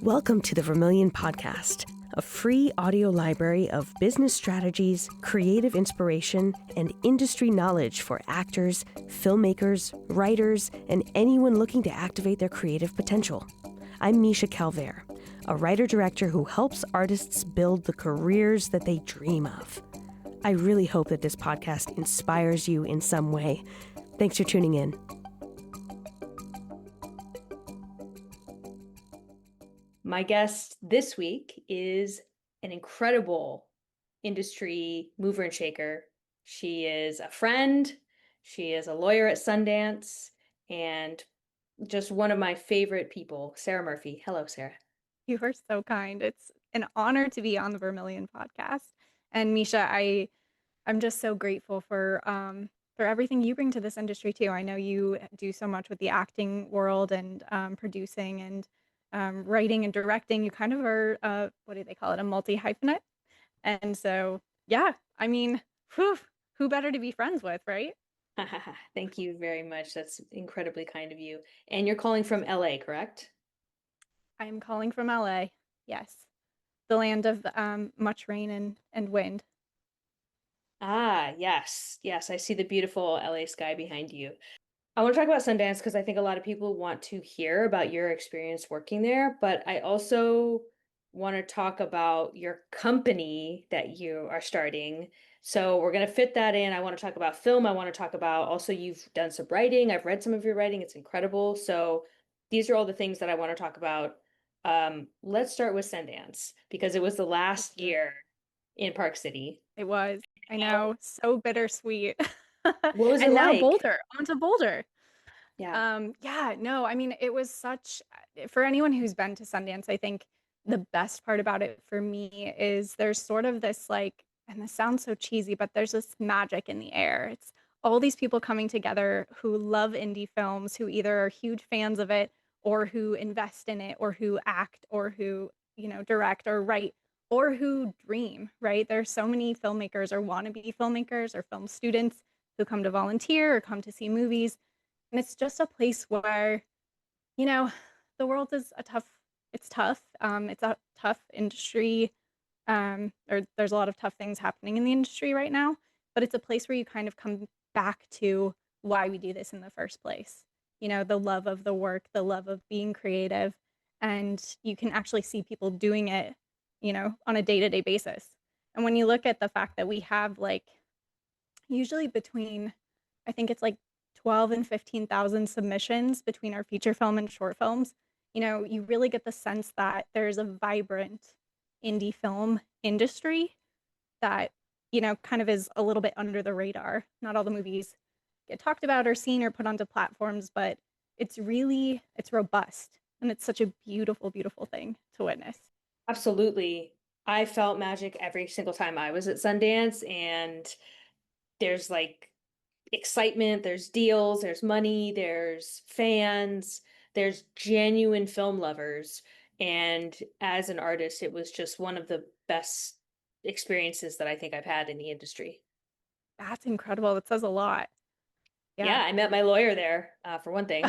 Welcome to the Vermilion Podcast, a free audio library of business strategies, creative inspiration, and industry knowledge for actors, filmmakers, writers, and anyone looking to activate their creative potential. I'm Misha Calvert, a writer-director who helps artists build the careers that they dream of. I really hope that this podcast inspires you in some way. Thanks for tuning in. My guest this week is an incredible industry mover and shaker. She is a friend, she is a lawyer at Sundance, and just one of my favorite people, Sara Murphy. Hello, Sara. You are so kind. It's an honor to be on the Vermilion podcast. And Misha, I'm just so grateful for everything you bring to this industry too. I know you do so much with the acting world and producing and writing and directing. You kind of are what do they call it? A multi-hyphenate. And so, yeah, I mean, who better to be friends with, right? Thank you very much. That's incredibly kind of you. And you're calling from LA, correct? I am calling from LA. Yes, the land of much rain and wind. Ah, yes. Yes, I see the beautiful LA sky behind you. I want to talk about Sundance because I think a lot of people want to hear about your experience working there, but I also want to talk about your company that you are starting. So we're going to fit that in. I want to talk about film. I want to talk about also you've done some writing. I've read some of your writing. It's incredible. So these are all the things that I want to talk about. Let's start with Sundance because it was the last year in Park City. It was. I know, so bittersweet. What was it And now like? Boulder, onto Boulder. Yeah. Yeah, no, I mean, it was such, for anyone who's been to Sundance, I think the best part about it for me is there's sort of this like, and this sounds so cheesy, but there's this magic in the air. It's all these people coming together who love indie films, who either are huge fans of it or who invest in it or who act or who, direct or write or who dream, right? There's so many filmmakers or wannabe filmmakers or film students who come to volunteer or come to see movies. And it's just a place where, you know, the world is it's tough. It's a tough industry. Or there's a lot of tough things happening in the industry right now, but it's a place where you kind of come back to why we do this in the first place. The love of the work, the love of being creative, and you can actually see people doing it, on a day-to-day basis. And when you look at the fact that we have like usually between, I think it's like 12 and 15,000 submissions between our feature film and short films, you really get the sense that there's a vibrant indie film industry that, kind of is a little bit under the radar. Not all the movies get talked about or seen or put onto platforms, but it's robust. And it's such a beautiful, beautiful thing to witness. Absolutely. I felt magic every single time I was at Sundance, and there's like excitement, there's deals, there's money, there's fans, there's genuine film lovers. And as an artist, it was just one of the best experiences that I think I've had in the industry. That's incredible. That says a lot. Yeah, Yeah. I met my lawyer there, for one thing.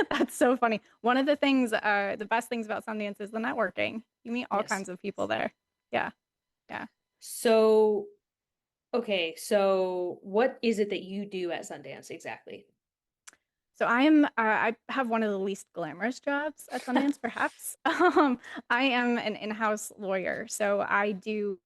That's so funny. One of the things, the best things about Sundance is the networking. You meet all Yes. kinds of people there. Yeah. Yeah. So, okay, so what is it that you do at Sundance exactly? So I have one of the least glamorous jobs at Sundance, perhaps. I am an in-house lawyer. So I do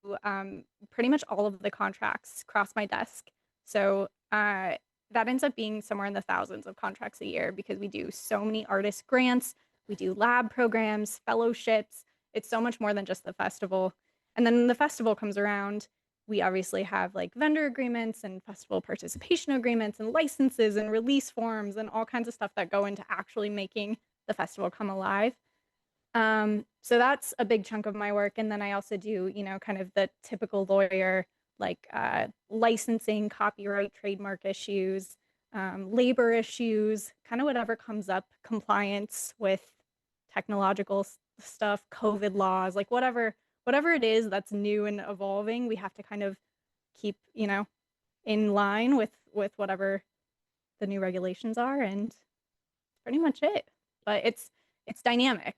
pretty much all of the contracts cross my desk. So that ends up being somewhere in the thousands of contracts a year because we do so many artist grants, we do lab programs, fellowships. It's so much more than just the festival. And then the festival comes around, we obviously have like vendor agreements and festival participation agreements and licenses and release forms and all kinds of stuff that go into actually making the festival come alive. So that's a big chunk of my work. And then I also do, kind of the typical lawyer, like licensing, copyright, trademark issues, labor issues, kind of whatever comes up, compliance with technological stuff, COVID laws, like whatever it is that's new and evolving, we have to kind of keep, in line with whatever the new regulations are, and pretty much it. But it's dynamic.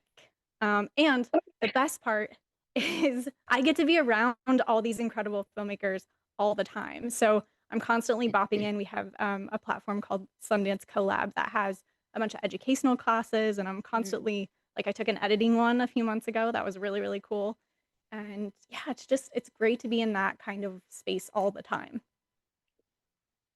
And the best part is I get to be around all these incredible filmmakers all the time. So I'm constantly bopping in. We have a platform called Sundance Collab that has a bunch of educational classes, and I'm Mm. constantly like I took an editing one a few months ago. That was really, really cool. And yeah, it's great to be in that kind of space all the time.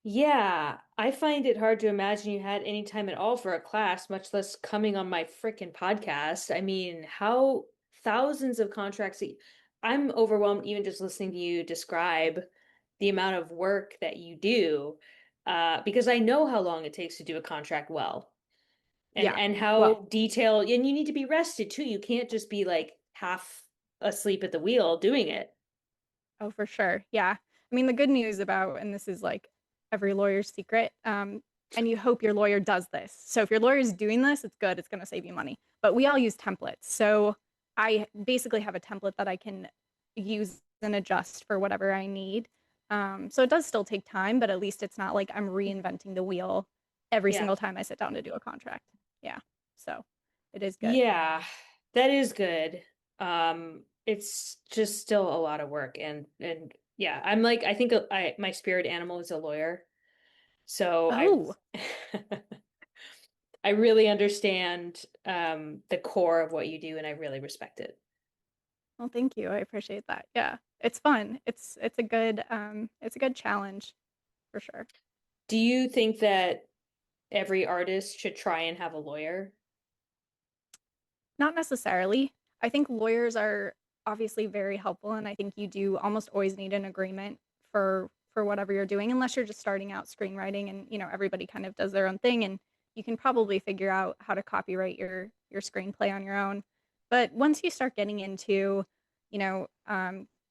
Yeah, I find it hard to imagine you had any time at all for a class, much less coming on my freaking podcast. I mean, how thousands of contracts. I'm overwhelmed even just listening to you describe the amount of work that you do, because I know how long it takes to do a contract well, and Yeah. how Well, detailed, and you need to be rested too. You can't just be like half asleep at the wheel doing it. oh, for sure. Yeah. I mean, the good news about, and this is like every lawyer's secret, and you hope your lawyer does this. So if your lawyer is doing this, it's good. It's going to save you money. But we all use templates. So I basically have a template that I can use and adjust for whatever I need. So it does still take time, but at least it's not like I'm reinventing the wheel every Yeah. single time I sit down to do a contract. Yeah. So it is good. Yeah, that is good. It's just still a lot of work, and yeah, I'm like I think my spirit animal is a lawyer. So Oh, I really understand the core of what you do and I really respect it. well, thank you. I appreciate that. Yeah. It's fun. It's a good challenge for sure. Do you think that every artist should try and have a lawyer? Not necessarily. I think lawyers are obviously very helpful, and I think you do almost always need an agreement for whatever you're doing, unless you're just starting out screenwriting and everybody kind of does their own thing, and you can probably figure out how to copyright your screenplay on your own. But once you start getting into,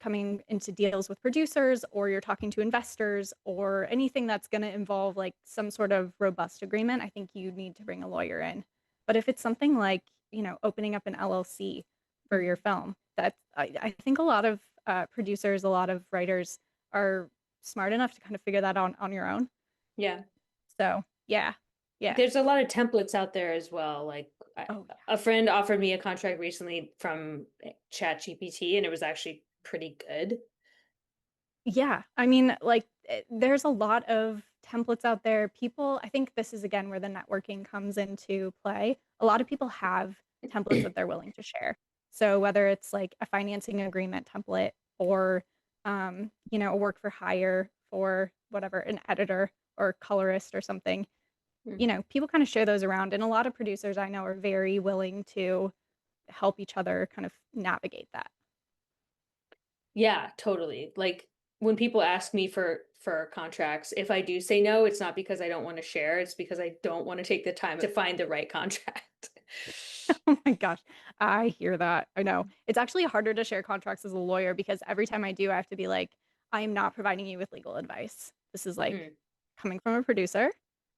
coming into deals with producers, or you're talking to investors, or anything that's going to involve like some sort of robust agreement, I think you need to bring a lawyer in. But if it's something like, opening up an LLC for your Mhm. film, I think a lot of producers, a lot of writers are smart enough to kind of figure that out on your own. Yeah. So yeah, yeah. There's a lot of templates out there as well. Like Oh yeah. a friend offered me a contract recently from ChatGPT and it was actually pretty good. Yeah, I mean, like, there's a lot of templates out there. People, I think this is again where the networking comes into play. A lot of people have templates that they're willing to share. So whether it's like a financing agreement template or, a work for hire for whatever, an editor or colorist or something, Mhm. people kind of share those around. And a lot of producers I know are very willing to help each other kind of navigate that. Yeah, totally. Like when people ask me for contracts, if I do say no, it's not because I don't want to share, it's because I don't want to take the time to find the right contract. Oh my gosh, I hear that. I know. It's actually harder to share contracts as a lawyer because every time I do, I have to be like, I am not providing you with legal advice. This is like Mm, coming from a producer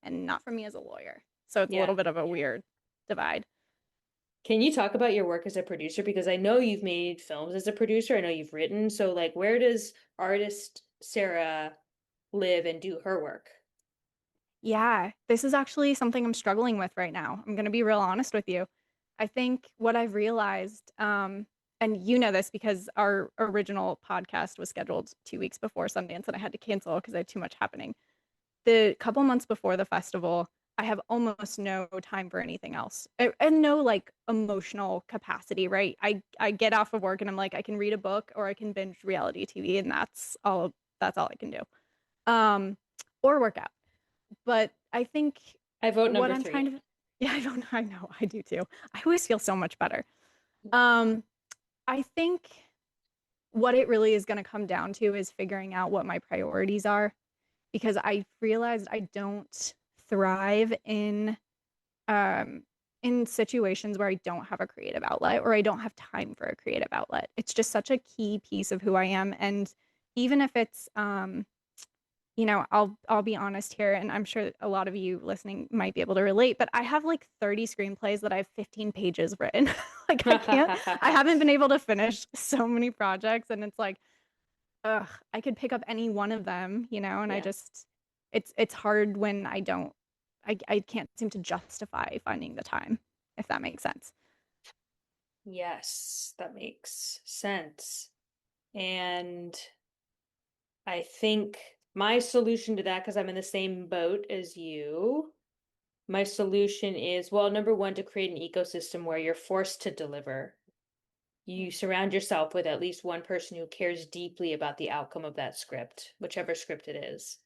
and not from me as a lawyer. So it's a yeah. little bit of a weird divide. Can you talk about your work as a producer? Because I know you've made films as a producer. I know you've written. So like where does artist Sarah live and do her work? Yeah, this is actually something I'm struggling with right now. I'm going to be real honest with you. I think what I've realized, and you know this because our original podcast was scheduled 2 weeks before Sundance and I had to cancel because I had too much happening. The couple months before the festival, I have almost no time for anything else and no like emotional capacity, right? I get off of work and I'm like, I can read a book or I can binge reality TV and that's all I can do. Um, or work out. But I think I vote what number I'm trying three. to, yeah, I don't know. I know. I do too. I always feel so much better. Um, I think what it really is going to come down to is figuring out what my priorities are because I realized I don't thrive um in situations where I don't have a creative outlet or I don't have time for a creative outlet. It's just such a key piece of who I am and even if it's I'll be honest here, and I'm sure a lot of you listening might be able to relate, but I have like 30 screenplays that I have 15 pages written. Like I haven't been able to finish so many projects, and it's like, ugh, I could pick up any one of them, and I Yeah. just it's hard when I can't seem to justify finding the time, if that makes sense. Yes, that makes sense. And I think my solution to that, because I'm in the same boat as you, my solution is, well, number one, to create an ecosystem where you're forced to deliver. You surround yourself with at least one person who cares deeply about the outcome of that script, whichever script it is.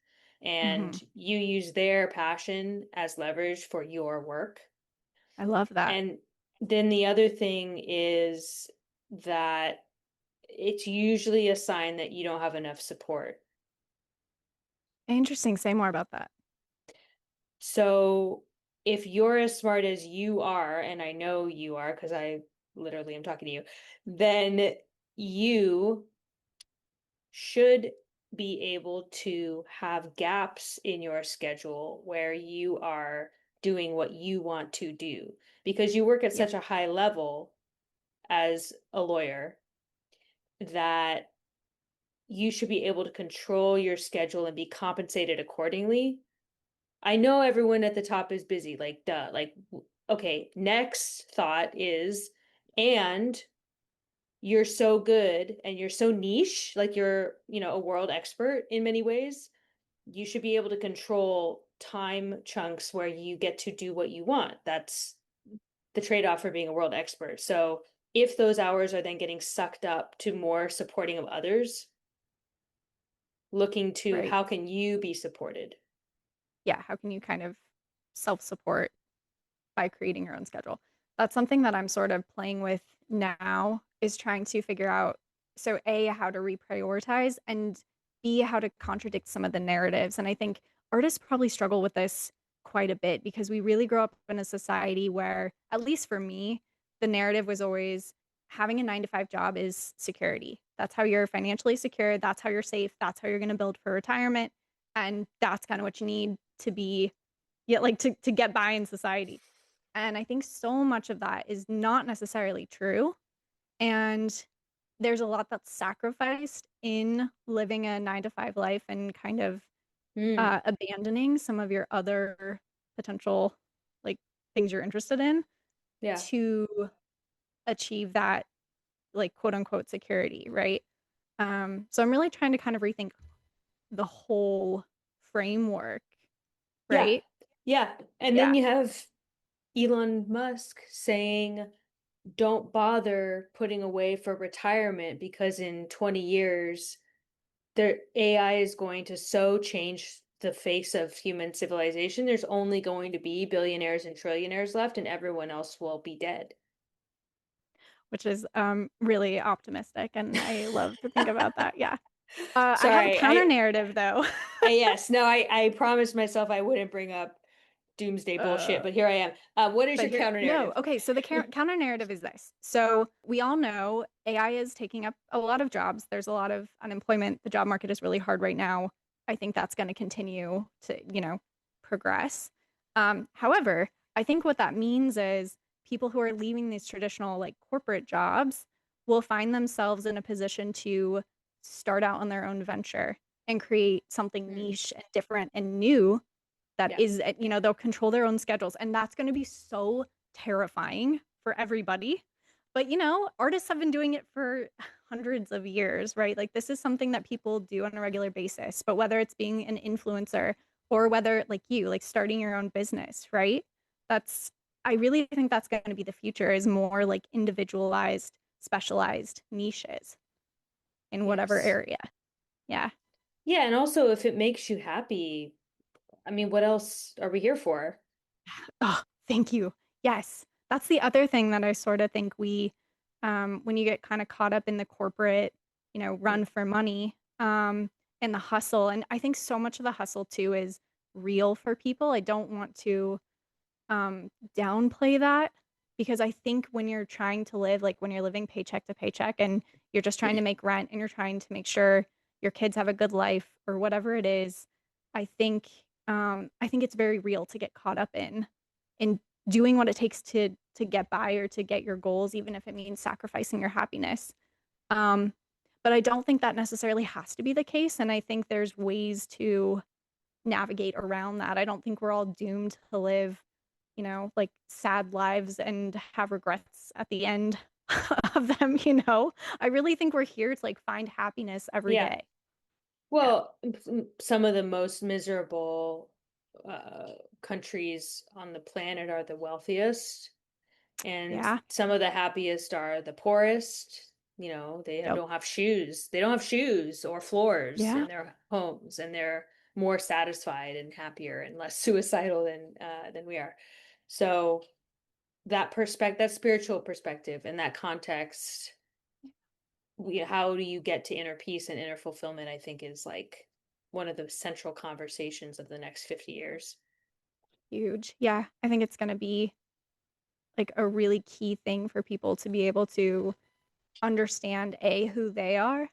Hmm. And you use their passion as leverage for your work. I love that. And then the other thing is that it's usually a sign that you don't have enough support. Interesting. Say more about that. So if you're as smart as you are, and I know you are because I literally am talking to you, then you should be able to have gaps in your schedule where you are doing what you want to do because you work at Yeah, such a high level as a lawyer that you should be able to control your schedule and be compensated accordingly. I know everyone at the top is busy, like, duh. Like, okay, next thought is, and you're so good and you're so niche, like you're, a world expert in many ways. You should be able to control time chunks where you get to do what you want. That's the trade-off for being a world expert. So if those hours are then getting sucked up to more supporting of others, looking to right. how can you be supported? Yeah, how can you kind of self-support by creating your own schedule? That's something that I'm sort of playing with now is trying to figure out so A, how to reprioritize and B, how to contradict some of the narratives. And I think artists probably struggle with this quite a bit because we really grow up in a society where, at least for me, the narrative was always having a 9 to 5 job is security. That's how you're financially secure. That's how you're safe. That's how you're going to build for retirement. And that's kind of what you need to be, yeah, like to get by in society. And I think so much of that is not necessarily true. And there's a lot that's sacrificed in living a 9 to 5 life and kind of Hmm. abandoning some of your other potential like things you're interested in Yeah. to achieve that like quote unquote security, right? So I'm really trying to kind of rethink the whole framework, Yeah. right? Yeah. And then Yeah, you have Elon Musk saying, don't bother putting away for retirement because in 20 years, the AI is going to so change the face of human civilization. There's only going to be billionaires and trillionaires left, and everyone else will be dead. which is really optimistic, and I love to think about that. Yeah. I have a Sorry, counter narrative though. yes, no, I promised myself I wouldn't bring up doomsday bullshit, uh, but here I am. What is but your here, counter no. narrative? Okay, so the counter narrative is this. So we all know AI is taking up a lot of jobs. There's a lot of unemployment. The job market is really hard right now. I think that's going to continue to, progress. However, I think what that means is people who are leaving these traditional like corporate jobs will find themselves in a position to start out on their own venture and create something Hmm. niche and different and new that Yeah. is, they'll control their own schedules. And that's going to be so terrifying for everybody. But, artists have been doing it for hundreds of years, right? Like, this is something that people do on a regular basis. But whether it's being an influencer or whether, like you, like starting your own business, right? That's, I really think that's going to be the future is more like individualized, specialized niches in whatever Yes. area. Yeah. Yeah, and also if it makes you happy, I mean, what else are we here for? Oh, thank you. Yes. That's the other thing that I sort of think when you get kind of caught up in the corporate, run Hmm. for money, and the hustle. And I think so much of the hustle too is real for people. I don't want to downplay that because I think when you're trying to live, like when you're living paycheck to paycheck and you're just trying to make rent and you're trying to make sure your kids have a good life or whatever it is, I think I think it's very real to get caught up in doing what it takes to get by or to get your goals, even if it means sacrificing your happiness. Um, but I don't think that necessarily has to be the case, and I think there's ways to navigate around that. I don't think we're all doomed to live, like sad lives and have regrets at the end. of them, you know? I really think we're here to like find happiness every Yeah. day. Yeah. Well, some of the most miserable countries on the planet are the wealthiest, and Yeah. some of the happiest are the poorest. They Yep. don't have shoes. They don't have shoes or floors in Yeah. their homes, and they're more satisfied and happier and less suicidal than we are. So that spiritual perspective and that context, how do you get to inner peace and inner fulfillment, I think is like one of the central conversations of the next 50 years. Huge. Yeah. I think it's going to be like a really key thing for people to be able to understand who they are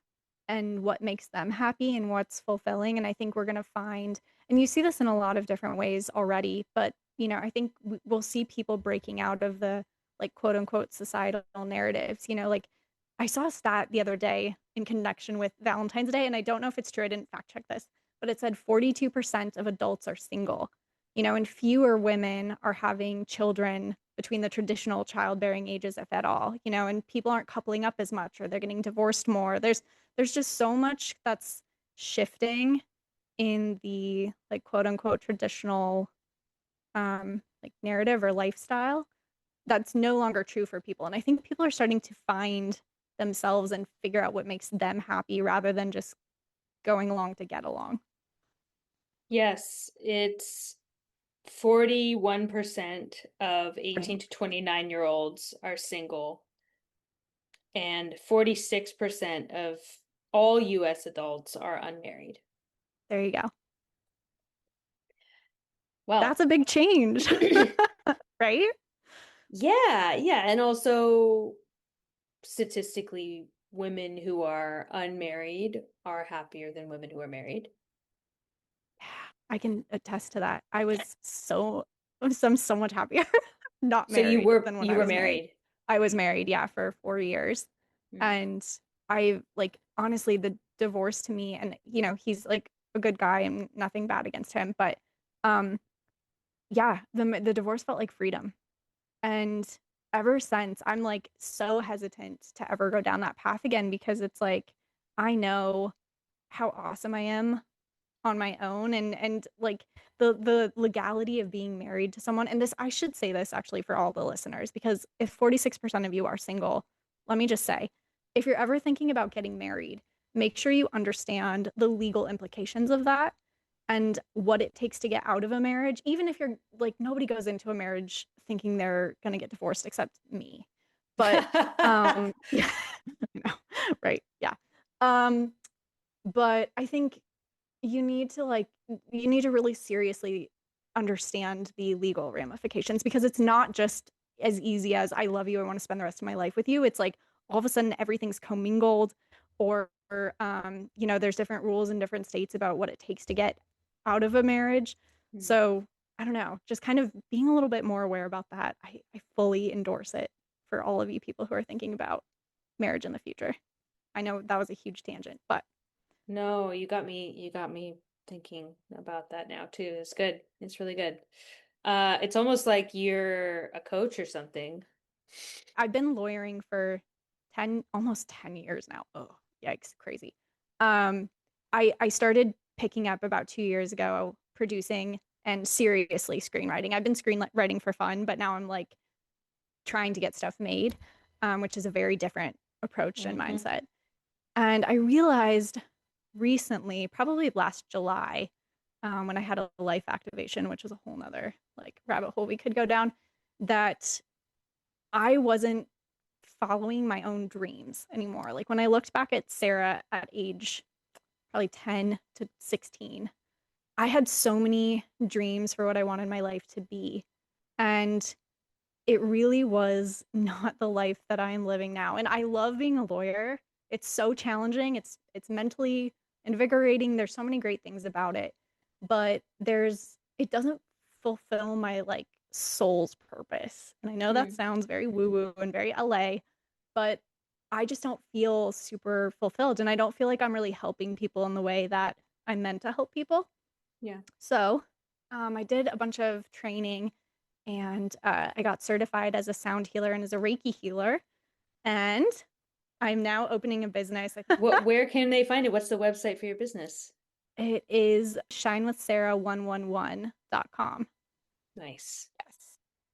and what makes them happy and what's fulfilling. And I think we're going to find, and you see this in a lot of different ways already, but I think we'll see people breaking out of the like quote unquote societal narratives. Like I saw a stat the other day in connection with Valentine's Day, and I don't know if it's true, I didn't fact check this, but it said 42% of adults are single, and fewer women are having children between the traditional childbearing ages, if at all, and people aren't coupling up as much or they're getting divorced more. There's just so much that's shifting in the like quote unquote traditional like narrative or lifestyle that's no longer true for people. And I think people are starting to find themselves and figure out what makes them happy rather than just going along to get along. Yes, it's 41% of 18 Damn. to 29-year-olds are single, and 46% of all US adults are unmarried. There you go. That's Well, a big change, right? yeah, yeah. And also, statistically, women who are unmarried are happier than women who are married. I can attest to that. I'm so much happier not So you married were than when you I were was married. married. I was married, yeah, for 4 years. Mm. And I like honestly the divorce to me, and he's like a good guy and nothing bad against him, but um yeah, the divorce felt like freedom. And ever since I'm like so hesitant to ever go down that path again because it's like I know how awesome I am on my own, and like the legality of being married to someone. And this, I should say this actually for all the listeners, because if 46% of you are single, let me just say, if you're ever thinking about getting married, make sure you understand the legal implications of that and what it takes to get out of a marriage. Even if you're like, nobody goes into a marriage thinking they're going to get divorced except me, but yeah, no, right, yeah. um but I think you need to really seriously understand the legal ramifications, because it's not just as easy as I love you, I want to spend the rest of my life with you. It's like all of a sudden everything's commingled, or there's different rules in different states about what it takes to get out of a marriage. Mm. So I don't know, just kind of being a little bit more aware about that. I fully endorse it for all of you people who are thinking about marriage in the future. I know that was a huge tangent, but No, you got me thinking about that now too. It's good. It's really good. It's almost like you're a coach or something. I've been lawyering for 10, almost 10 years now. Oh, yikes, crazy. Um, I started picking up about 2 years ago, producing and seriously screenwriting. I've been screenwriting for fun, but now I'm like trying to get stuff made, which is a very different approach and Hmm. mindset. And I realized recently, probably last July, when I had a life activation, which was a whole nother like rabbit hole we could go down, that I wasn't following my own dreams anymore. Like when I looked back at Sarah at age probably 10 to 16, I had so many dreams for what I wanted my life to be. And it really was not the life that I am living now. And I love being a lawyer. It's so challenging. It's mentally invigorating. There's so many great things about it. But it doesn't fulfill my like soul's purpose. And I know that Mm. sounds very woo-woo and very LA, but I just don't feel super fulfilled. And I don't feel like I'm really helping people in the way that I'm meant to help people. Yeah. So I did a bunch of training, and I got certified as a sound healer and as a Reiki healer. And I'm now opening a business. Where can they find it? What's the website for your business? It is shinewithsara111.com. Nice. Yes.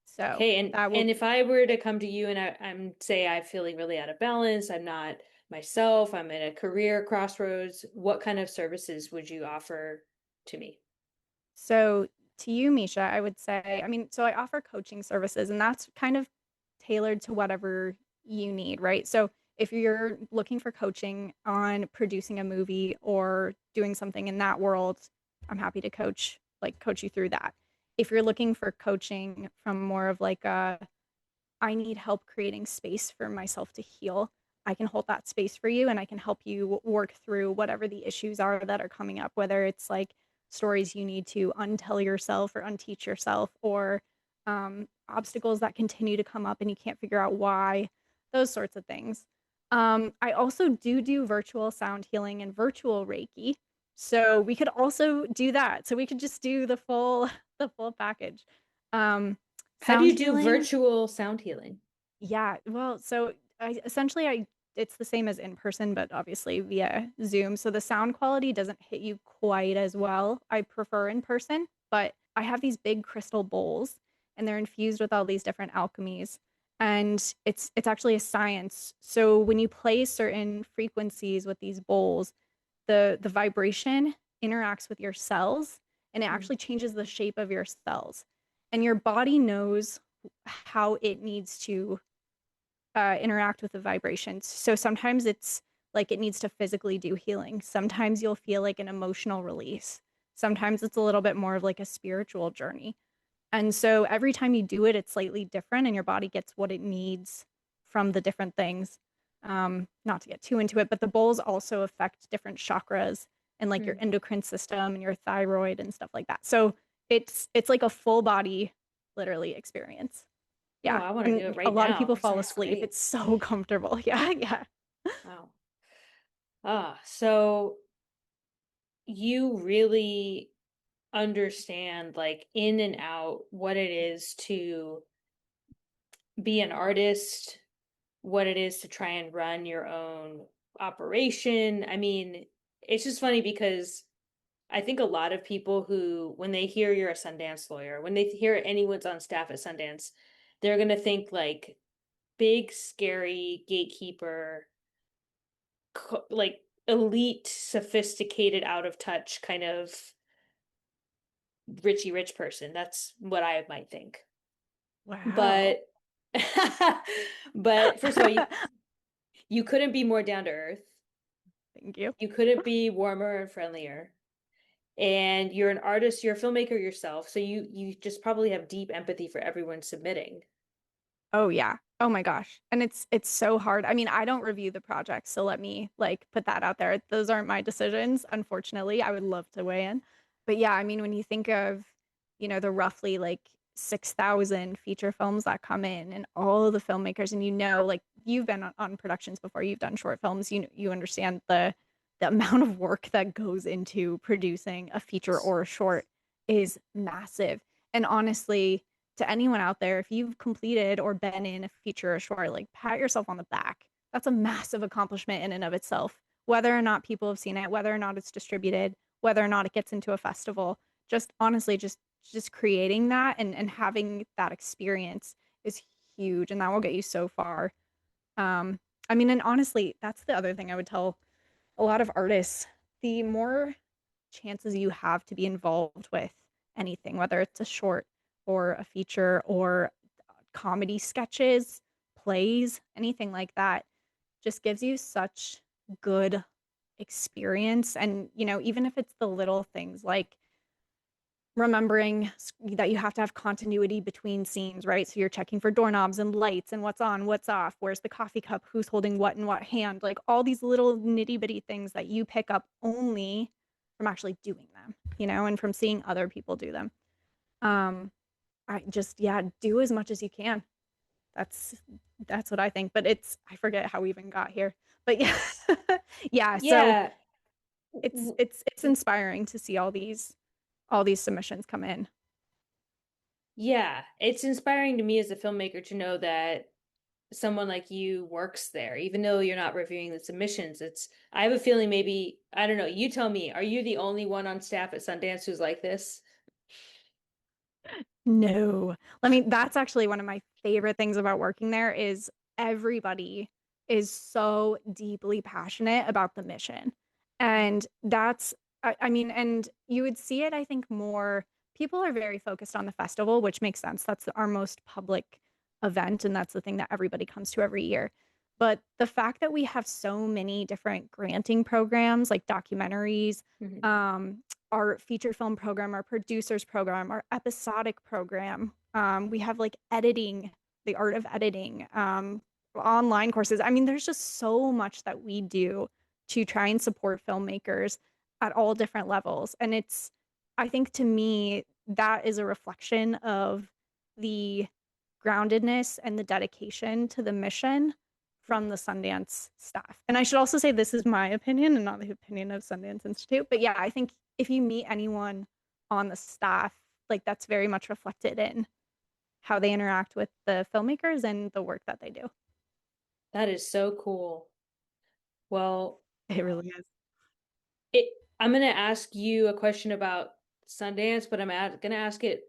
So Okay, that will and if I were to come to you and I'm say I'm feeling really out of balance, I'm not myself, I'm at a career crossroads, what kind of services would you offer to me? So to you, Misha, I would say, I mean, so I offer coaching services and that's kind of tailored to whatever you need, right? So if you're looking for coaching on producing a movie or doing something in that world, I'm happy to coach you through that. If you're looking for coaching from more of like a I need help creating space for myself to heal, I can hold that space for you and I can help you work through whatever the issues are that are coming up, whether it's like stories you need to untell yourself or unteach yourself, or obstacles that continue to come up and you can't figure out why, those sorts of things. I also do virtual sound healing and virtual Reiki. So we could also do that. So we could just do the full package. Um, How do Sound you do healing, virtual sound healing? yeah, well, so I it's the same as in person, but obviously via Zoom. So the sound quality doesn't hit you quite as well. I prefer in person, but I have these big crystal bowls and they're infused with all these different alchemies. And it's actually a science. So when you play certain frequencies with these bowls, the vibration interacts with your cells and it Mm. actually changes the shape of your cells. And your body knows how it needs to interact with the vibrations. So sometimes it's like it needs to physically do healing. Sometimes you'll feel like an emotional release. Sometimes it's a little bit more of like a spiritual journey. And so every time you do it, it's slightly different and your body gets what it needs from the different things. Not to get too into it, but the bowls also affect different chakras and like your Mm. endocrine system and your thyroid and stuff like that. So it's like a full body literally experience. Oh, Yeah. I want to do it And a right lot of now. people That fall sounds asleep. great. It's so comfortable. Yeah. Yeah. Wow. So you really understand like in and out what it is to be an artist, what it is to try and run your own operation. I mean, it's just funny because I think a lot of people who, when they hear you're a Sundance lawyer, when they hear anyone's on staff at Sundance, they're going to think like big, scary gatekeeper, like elite, sophisticated, out of touch kind of Richie rich person. That's what I might think. Wow. But but first of all, you couldn't be more down to earth. Thank you. You couldn't be warmer and friendlier. And you're an artist, you're a filmmaker yourself, so you just probably have deep empathy for everyone submitting. Oh yeah. Oh my gosh. And it's so hard. I mean, I don't review the project, so let me like put that out there. Those aren't my decisions, unfortunately. I would love to weigh in. But yeah, I mean, when you think of, the roughly like 6,000 feature films that come in and all of the filmmakers and like you've been on productions before, you've done short films, you understand the amount of work that goes into producing a feature or a short is massive. And honestly, to anyone out there, if you've completed or been in a feature or short, like pat yourself on the back. That's a massive accomplishment in and of itself. Whether or not people have seen it, whether or not it's distributed, whether or not it gets into a festival, just honestly, just creating that and having that experience is huge, and that will get you so far. Um, I mean, and honestly, that's the other thing I would tell a lot of artists. The more chances you have to be involved with anything, whether it's a short or a feature or comedy sketches, plays, anything like that, just gives you such good experience. And, even if it's the little things like remembering that you have to have continuity between scenes, right? So you're checking for doorknobs and lights and what's on, what's off, where's the coffee cup, who's holding what in what hand, like all these little nitty bitty things that you pick up only from actually doing them, and from seeing other people do them. Um, I just, yeah, do as much as you can. That's that's what I think. But I forget how we even got here. But yeah, yeah. So Yeah. it's inspiring to see all these submissions come in. Yeah, it's inspiring to me as a filmmaker to know that someone like you works there, even though you're not reviewing the submissions. I have a feeling maybe, I don't know, you tell me, are you the only one on staff at Sundance who's like this? No. I mean, that's actually one of my favorite things about working there is everybody is so deeply passionate about the mission. And that's, I mean, and you would see it, I think, more. People are very focused on the festival, which makes sense. That's our most public event, and that's the thing that everybody comes to every year. But the fact that we have so many different granting programs, like documentaries, Mhm. um, our feature film program, our producers program, our episodic program. We have like editing, the art of editing, online courses. I mean, there's just so much that we do to try and support filmmakers at all different levels. And I think to me, that is a reflection of the groundedness and the dedication to the mission from the Sundance staff. And I should also say this is my opinion and not the opinion of Sundance Institute. But yeah, I think if you meet anyone on the staff, like that's very much reflected in how they interact with the filmmakers and the work that they do. That is so cool. Well, It really is. it, I'm going to ask you a question about Sundance, but going to ask it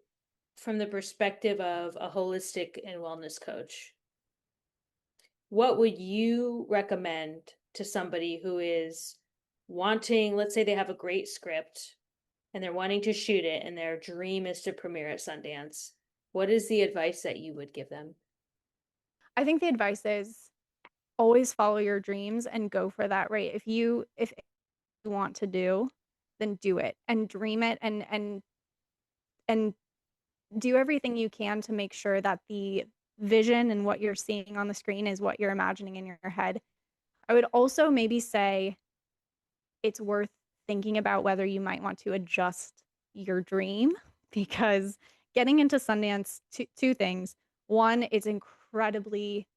from the perspective of a holistic and wellness coach. What would you recommend to somebody who is wanting, let's say they have a great script and they're wanting to shoot it and their dream is to premiere at Sundance? What is the advice that you would give them? I think the advice is always follow your dreams and go for that, right? If you want to do, then do it and dream it and do everything you can to make sure that the vision and what you're seeing on the screen is what you're imagining in your head. I would also maybe say it's worth thinking about whether you might want to adjust your dream because getting into Sundance, two things. One, it's incredibly,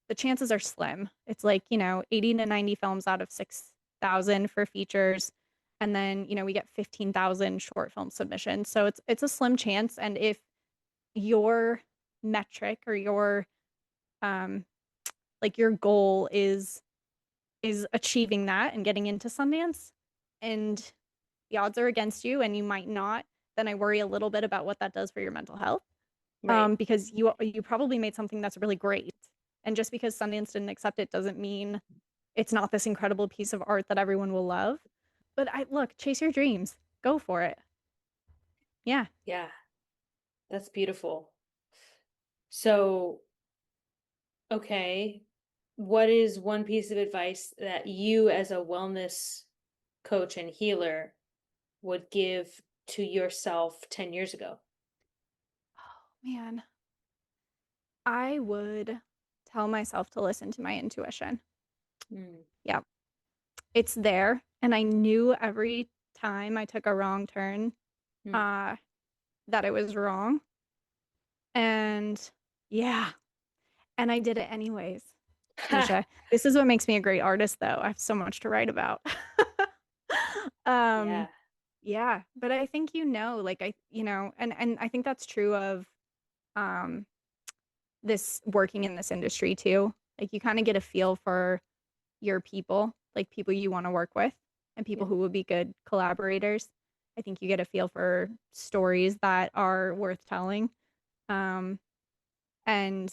the chances are slim. It's like, 80 to 90 films out of 6,000 for features. And then, we get 15,000 short film submissions. So it's a slim chance. And if your metric or um your goal is achieving that and getting into Sundance and the odds are against you and you might not, then I worry a little bit about what that does for your mental health. Right. Because you probably made something that's really great. And just because Sundance didn't accept it doesn't mean it's not this incredible piece of art that everyone will love. But I look, chase your dreams. Go for it. Yeah. Yeah, that's beautiful. So, okay, what is one piece of advice that you, as a wellness coach and healer, would give to yourself 10 years ago? Oh man. I would tell myself to listen to my intuition. Mm, Yeah. It's there. And I knew every time I took a wrong turn, mm. uh, that it was wrong. And yeah, and I did it anyways. Ha! Misha, this is what makes me a great artist, though. I have so much to write about. um, Yeah. yeah, but I think like and I think that's true of um this working in this industry too. Like you kind of get a feel for your people, like people you want to work with and people Yeah. who would be good collaborators. I think you get a feel for stories that are worth telling. Um, and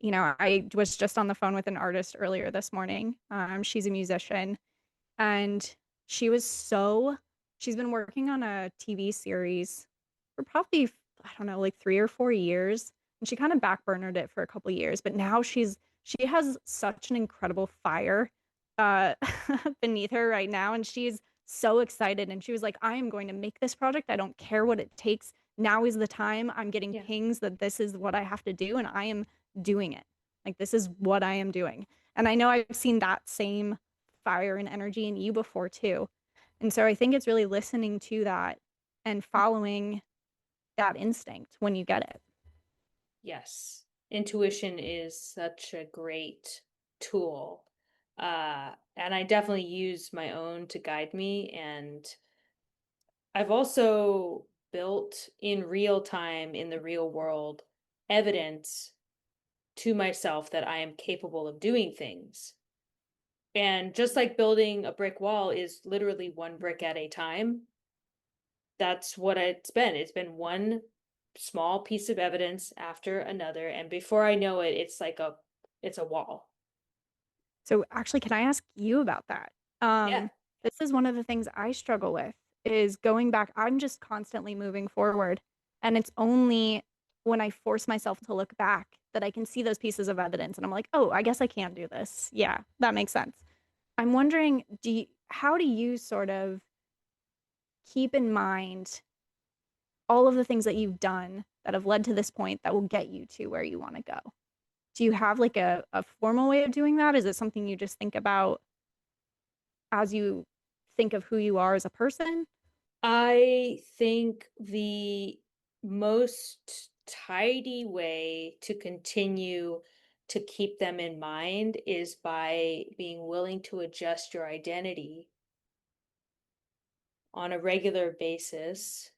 I was just on the phone with an artist earlier this morning. She's a musician and she was she's been working on a TV series for probably, I don't know, like 3 or 4 years. And she kind of backburnered it for a couple years, but now she has such an incredible fire uh beneath her right now. And she's so excited. And she was like, I am going to make this project. I don't care what it takes. Now is the time. I'm getting Yeah. pings that this is what I have to do, and I am doing it. Like this is what I am doing. And I know I've seen that same fire and energy in you before too. And so I think it's really listening to that and following that instinct when you get it. Yes. Intuition is such a great tool. And I definitely use my own to guide me. And I've also built in real time, in the real world, evidence to myself that I am capable of doing things. And just like building a brick wall is literally one brick at a time, that's what it's been. It's been one small piece of evidence after another. And before I know it, it's a wall. So actually, can I ask you about that? Yeah. This is one of the things I struggle with is going back. I'm just constantly moving forward. And it's only when I force myself to look back that I can see those pieces of evidence. And I'm like, oh, I guess I can do this. Yeah, that makes sense. I'm wondering, how do you sort of keep in mind all of the things that you've done that have led to this point that will get you to where you want to go? Do you have like a formal way of doing that? Is it something you just think about as you think of who you are as a person? I think the most tidy way to continue to keep them in mind is by being willing to adjust your identity on a regular basis,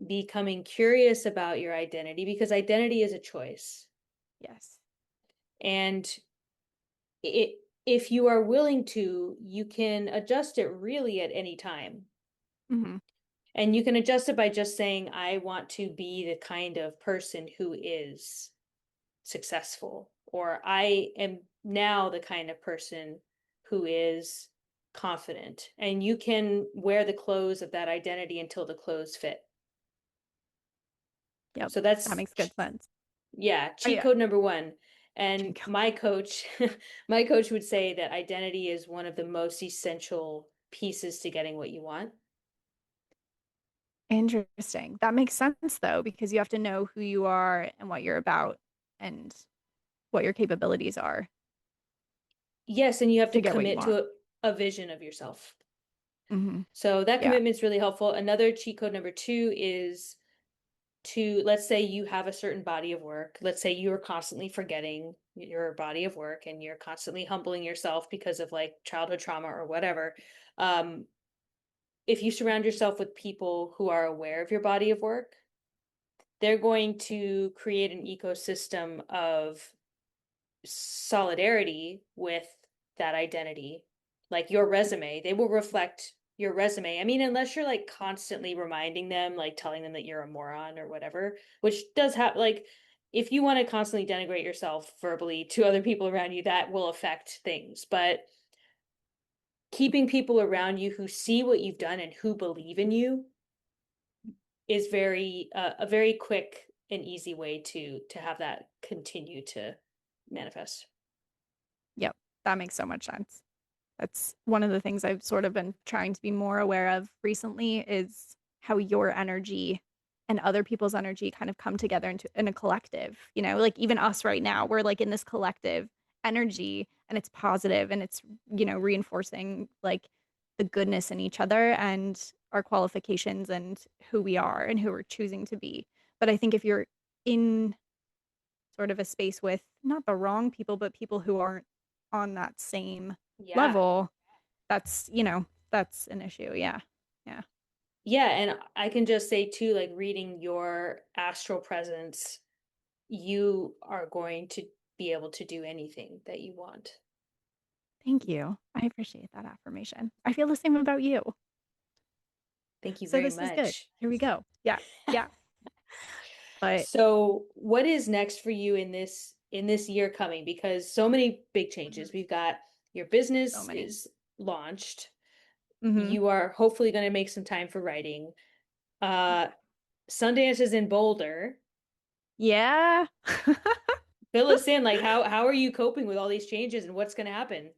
becoming curious about your identity because identity is a choice. Yes. And it, if you are willing to, you can adjust it really at any time. Hmm. And you can adjust it by just saying, I want to be the kind of person who is successful, or I am now the kind of person who is confident. And you can wear the clothes of that identity until the clothes fit. Yep. So That that's, makes good sense. yeah, Oh cheat yeah. code number one. And Chico. my coach, my coach would say that identity is one of the most essential pieces to getting what you want. Interesting. That makes sense though, because you have to know who you are and what you're about and what your capabilities are Yes, and you have to to get what you commit want. to a vision of yourself. Hmm. So that Yeah. commitment's really helpful. Another cheat code number two is to, let's say you have a certain body of work. Let's say you are constantly forgetting your body of work and you're constantly humbling yourself because of like childhood trauma or whatever. Um, if you surround yourself with people who are aware of your body of work, they're going to create an ecosystem of solidarity with that identity. Like your resume, they will reflect your resume. I mean, unless you're like constantly reminding them, like telling them that you're a moron or whatever, which does have like, if you want to constantly denigrate yourself verbally to other people around you, that will affect things. But keeping people around you who see what you've done and who believe in you is very a very quick and easy way to have that continue to manifest. Yep. That makes so much sense. That's one of the things I've sort of been trying to be more aware of recently is how your energy and other people's energy kind of come together in a collective. Like even us right now, we're like in this collective energy and it's positive and it's, reinforcing like the goodness in each other and our qualifications and who we are and who we're choosing to be. But I think if you're in sort of a space with not the wrong people, but people who aren't on that same Yeah. level, that's an issue. Yeah. Yeah. Yeah, and I can just say too, like reading your astral presence, you are going to be able to do anything that you want. Thank you. I appreciate that affirmation. I feel the same about you. Thank you So very this is good. much. Here we go. Yeah. Yeah. But So, what is next for you in this year coming? Because so many big changes. Mhm. We've got your So business many. is launched. Hmm. You are hopefully going to make some time for writing. Uh, Sundance is in Boulder. Yeah. Fill us in, like how are you coping with all these changes and what's going to happen?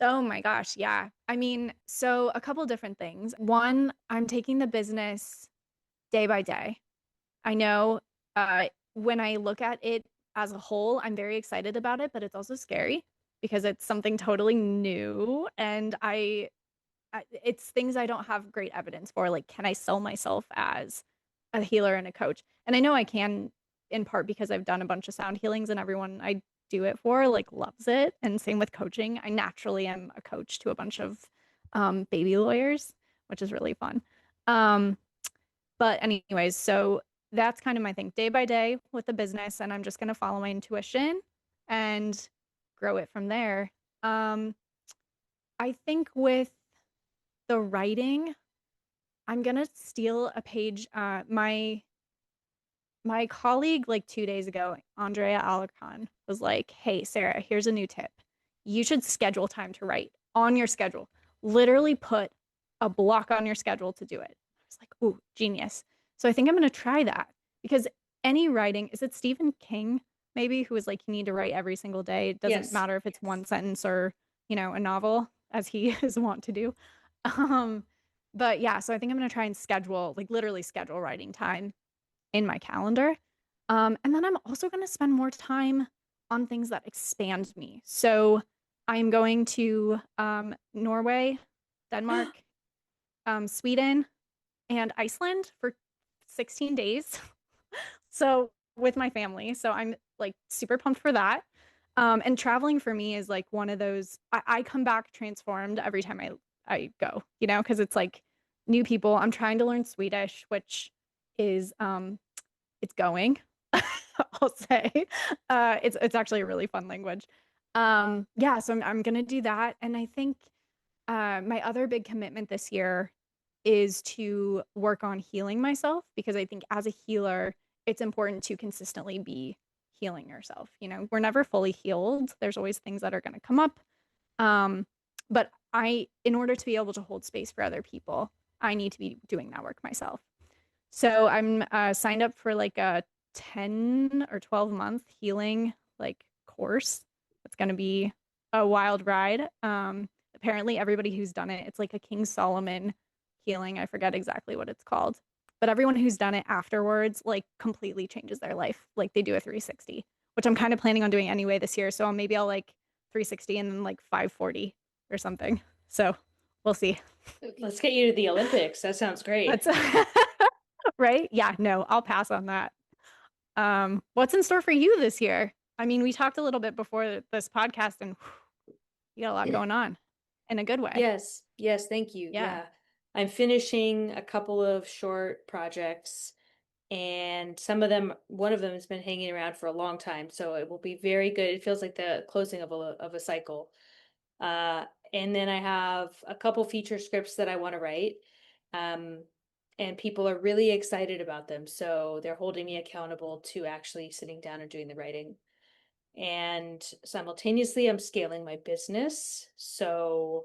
Oh my gosh. Yeah. I mean, so a couple different things. One, I'm taking the business day by day. I know when I look at it as a whole, I'm very excited about it, but it's also scary because it's something totally new and it's things I don't have great evidence for. Like, can I sell myself as a healer and a coach? And I know I can in part because I've done a bunch of sound healings and everyone I do it for like loves it. And same with coaching. I naturally am a coach to a bunch of baby lawyers, which is really fun. Um, but anyways, so that's kind of my thing day by day with the business, and I'm just going to follow my intuition and grow it from there. Um, I think with the writing, I'm gonna steal a page. My colleague like 2 days ago, Andrea Alarcon, was like, "Hey, Sarah, here's a new tip. You should schedule time to write on your schedule. Literally put a block on your schedule to do it." I was like, "Ooh, genius." So I think I'm gonna try that because any writing, is it Stephen King maybe who was like, you need to write every single day. It doesn't Yes. matter if it's one sentence or, a novel, as he is wont to do. Um, but yeah, so I think I'm gonna try and schedule, like literally schedule writing time in my calendar. And then I'm also going to spend more time on things that expand me. So I'm going to Norway, Denmark, Sweden, and Iceland for 16 days. So with my family. So I'm like super pumped for that. And traveling for me is like one of those, I come back transformed every time I go, because it's like new people. I'm trying to learn Swedish, which is it's going. I'll say it's actually a really fun language. Yeah, so I'm gonna do that, and I think my other big commitment this year is to work on healing myself because I think as a healer, it's important to consistently be healing yourself. We're never fully healed. There's always things that are going to come up. Um, but in order to be able to hold space for other people, I need to be doing that work myself. So I'm signed up for like a 10 or 12-month healing like course. It's going to be a wild ride. Apparently everybody who's done it, it's like a King Solomon healing. I forget exactly what it's called. But everyone who's done it afterwards like completely changes their life. Like they do a 360, which I'm kind of planning on doing anyway this year. So maybe I'll like 360 and then like 540 or something. So we'll see. Let's get you to the Olympics. That sounds great. That's right. Yeah, no, I'll pass on that. What's in store for you this year? I mean, we talked a little bit before this podcast and you got a lot going on in a good way. Yes, yes, thank you. Yeah. Yeah. I'm finishing a couple of short projects, and one of them has been hanging around for a long time, so it will be very good. It feels like the closing of a cycle. Uh, and then I have a couple feature scripts that I want to write. Um, and people are really excited about them, so they're holding me accountable to actually sitting down and doing the writing. And simultaneously, I'm scaling my business. So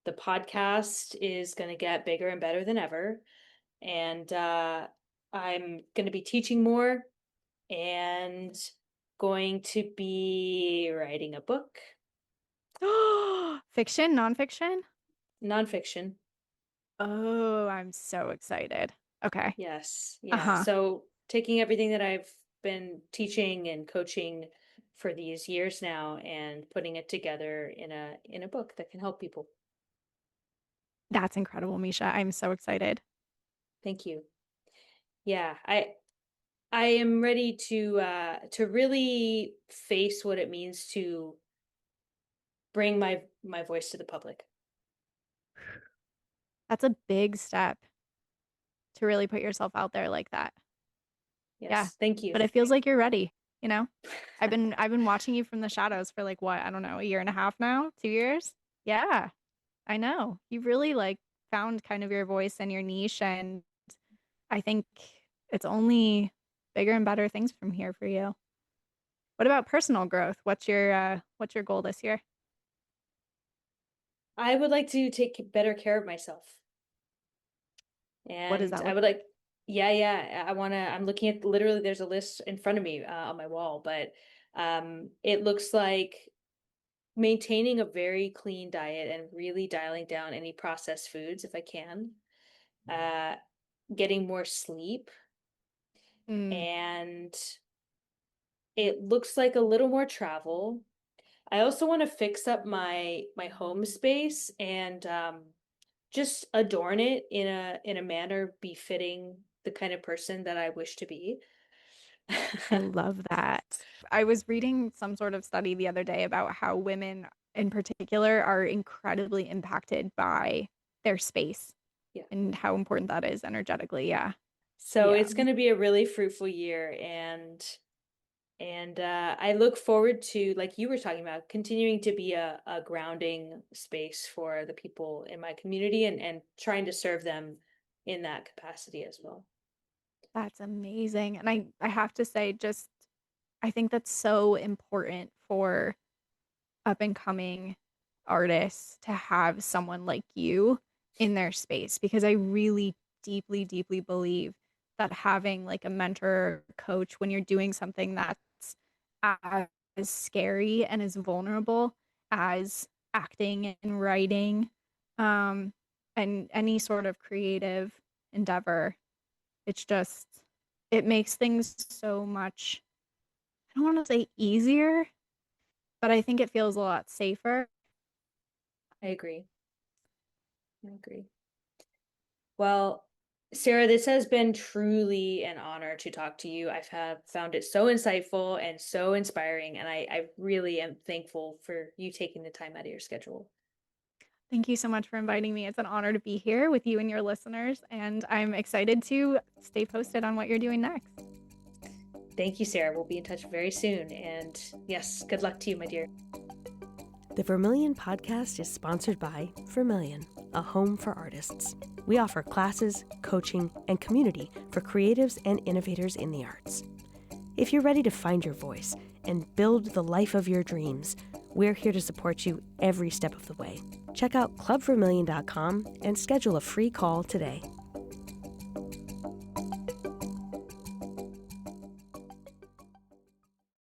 the podcast is going to get bigger and better than ever. And I'm going to be teaching more and going to be writing a book, Fiction, nonfiction? nonfiction. Oh, I'm so excited. Okay. Yes. Yeah. Uh-huh. So taking everything that I've been teaching and coaching for these years now and putting it together in a book that can help people. That's incredible, Misha. I'm so excited. Thank you. Yeah. I am ready to really face what it means to bring my voice to the public. That's a big step to really put yourself out there like that. Yeah. Yes. Thank you. But it feels like you're ready, you know? I've been watching you from the shadows for like what, I don't know, a year and a half now, 2 years? Yeah, I know. You've really like found kind of your voice and your niche, and I think it's only bigger and better things from here for you. What about personal growth? What's your goal this year? I would like to take better care of myself. What does And that I look would like? like, yeah, I'm looking at literally there's a list in front of me on my wall, but it looks like maintaining a very clean diet and really dialing down any processed foods if I can. Uh, Getting more sleep, Mm, and it looks like a little more travel. I also want to fix up my home space and just adorn it in a manner befitting the kind of person that I wish to be. I love that. I was reading some sort of study the other day about how women in particular are incredibly impacted by their space Yeah. and how important that is energetically. Yeah. So Yeah. it's going to be a really fruitful year, and And I look forward to, like you were talking about, continuing to be a grounding space for the people in my community and trying to serve them in that capacity as well. That's amazing. And I have to say, just I think that's so important for up and coming artists to have someone like you in their space because I really deeply, deeply believe that having like a mentor or coach when you're doing something that's as scary and as vulnerable as acting and writing, um, and any sort of creative endeavor, it's just, it makes things so much, I don't want to say easier, but I think it feels a lot safer. I agree. I agree. Well, Sarah, this has been truly an honor to talk to you. I've found it so insightful and so inspiring, and I really am thankful for you taking the time out of your schedule. Thank you so much for inviting me. It's an honor to be here with you and your listeners, and I'm excited to stay posted on what you're doing next. Thank you, Sarah. We'll be in touch very soon. And yes, good luck to you, my dear. The Vermilion podcast is sponsored by Vermilion, a home for artists. We offer classes, coaching, and community for creatives and innovators in the arts. If you're ready to find your voice and build the life of your dreams, we're here to support you every step of the way. Check out clubvermilion.com and schedule a free call today.